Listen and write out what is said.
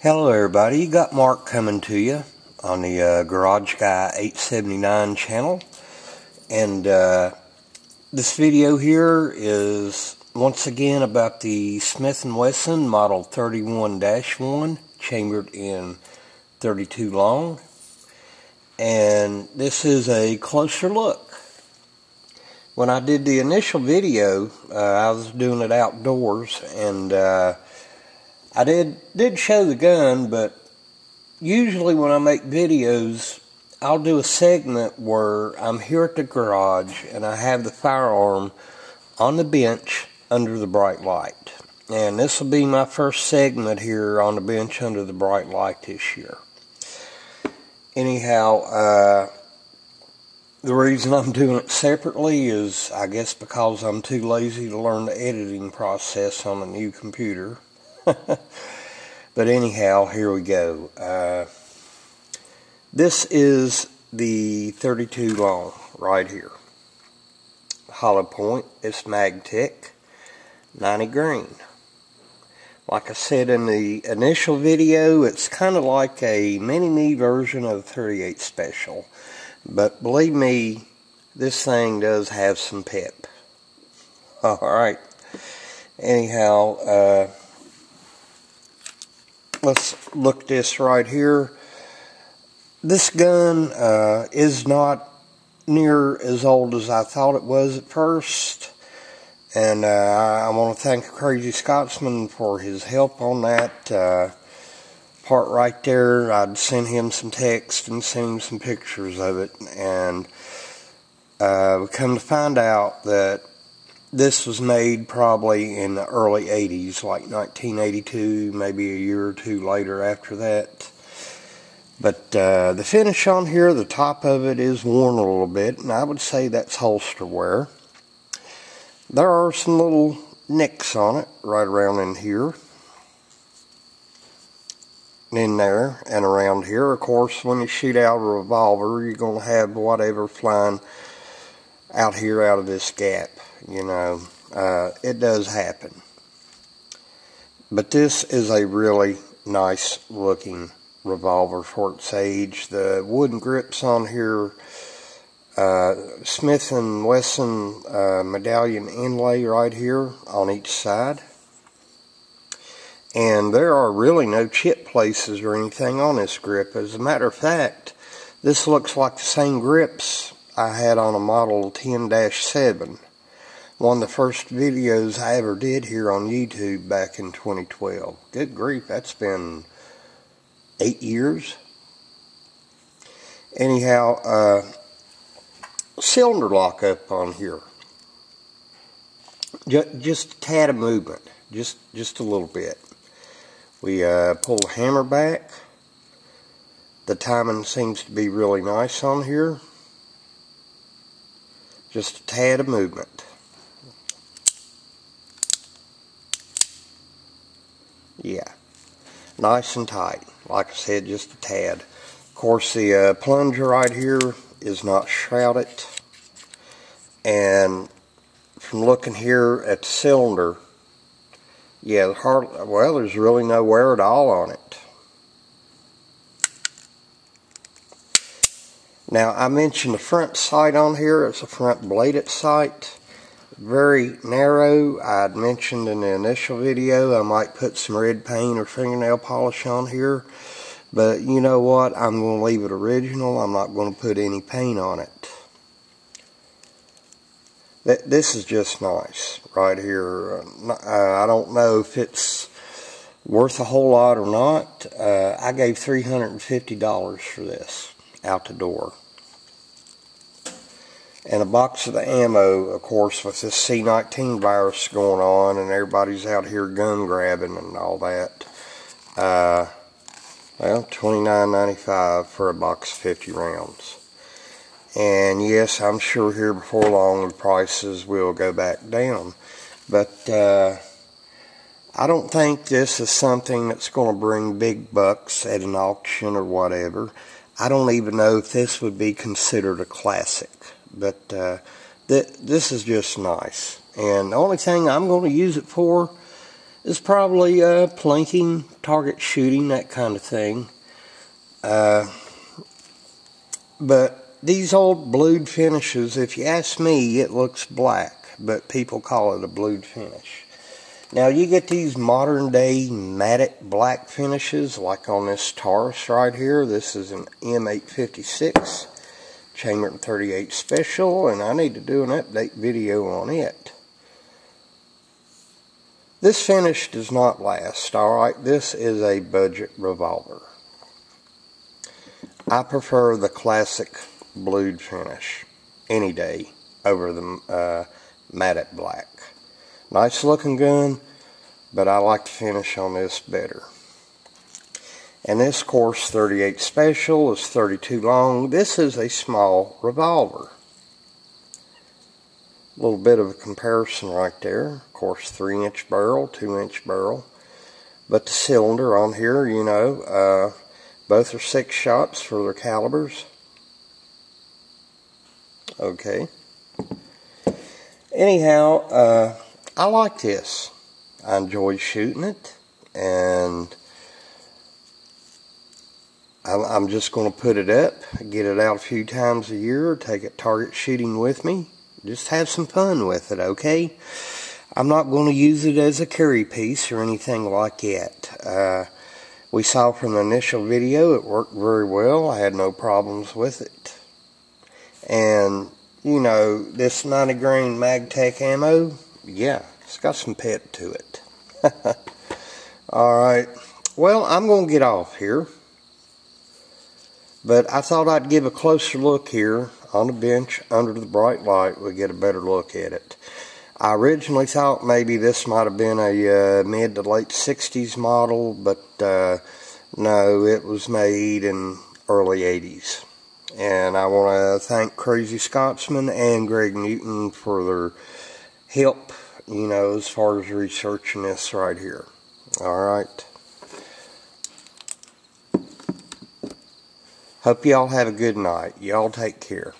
Hello everybody, you got Mark coming to you on the Garage Guy 879 channel, and this video here is once again about the Smith & Wesson Model 31-1 chambered in 32 long, and this is a closer look. When I did the initial video, I was doing it outdoors, and I did show the gun, but usually when I make videos, I'll do a segment where I'm here at the garage and I have the firearm on the bench under the bright light. And this will be my first segment here on the bench under the bright light this year. Anyhow, the reason I'm doing it separately is, I guess, because I'm too lazy to learn the editing process on a new computer. But anyhow, here we go. This is the 32 long right here. Hollow point. It's Magtech 90 grain. Like I said in the initial video, it's kind of like a mini-me version of the 38 Special. But believe me, this thing does have some pep. Alright. Anyhow, let's look at this right here. This gun is not near as old as I thought it was at first. And I want to thank Crazy Scotsman for his help on that part right there. I'd sent him some text and sent him some pictures of it. And we come to find out that this was made probably in the early 80s, like 1982, maybe a year or two later after that. But the finish on here, the top of it is worn a little bit, and I would say that's holster wear. There are some little nicks on it right around in here, in there, and around here. Of course, when you shoot out a revolver, you're going to have whatever flying out here out of this gap. You know, it does happen. But this is a really nice looking revolver for its age. The wooden grips on here, Smith & Wesson medallion inlay right here on each side. And there are really no chip places or anything on this grip. As a matter of fact, this looks like the same grips I had on a Model 10-7. One of the first videos I ever did here on YouTube back in 2012. Good grief, that's been 8 years. Anyhow, cylinder lock up on here. Just a tad of movement, just a little bit. We pull the hammer back. The timing seems to be really nice on here. Just a tad of movement. Yeah, nice and tight. Like I said, just a tad. Of course, the plunger right here is not shrouded. And from looking here at the cylinder, yeah, well, there's really no wear at all on it. Now, I mentioned the front sight on here. It's a front bladed sight. Very narrow. I'd mentioned in the initial video I might put some red paint or fingernail polish on here, but you know what, I'm going to leave it original. I'm not going to put any paint on it. This is just nice right here. I don't know if it's worth a whole lot or not. I gave $350 for this out the door. And a box of the ammo, of course, with this C-19 virus going on and everybody's out here gun grabbing and all that. Well, $29.95 for a box of 50 rounds. And yes, I'm sure here before long the prices will go back down. But I don't think this is something that's going to bring big bucks at an auction or whatever. I don't even know if this would be considered a classic. But this is just nice. And the only thing I'm going to use it for is probably plinking target shooting, that kind of thing. But these old blued finishes, if you ask me, it looks black, but people call it a blued finish. Now you get these modern day matte black finishes, like on this Taurus right here. This is an M856 Chamberlain 38 Special, and I need to do an update video on it. This finish does not last, alright? This is a budget revolver. I prefer the classic blued finish any day over the matte black. Nice looking gun, but I like the finish on this better. And this, of course, 38 Special is 32 long. This is a small revolver. A little bit of a comparison right there. Of course, 3-inch barrel, 2-inch barrel. But the cylinder on here, you know, both are 6 shots for their calibers. Okay. Anyhow, I like this. I enjoy shooting it, and I'm just going to put it up, get it out a few times a year, take it target shooting with me, just have some fun with it, okay? I'm not going to use it as a carry piece or anything like that. We saw from the initial video it worked very well. I had no problems with it. And, you know, this 90 grain MagTech ammo, yeah, it's got some pep to it. Alright, well, I'm going to get off here. But I thought I'd give a closer look here on the bench under the bright light. We'll get a better look at it. I originally thought maybe this might have been a mid to late 60s model, but no, it was made in early 80s. And I want to thank Crazy Scotsman and Greg Newton for their help, you know, as far as researching this right here. Alright. Hope y'all have a good night. Y'all take care.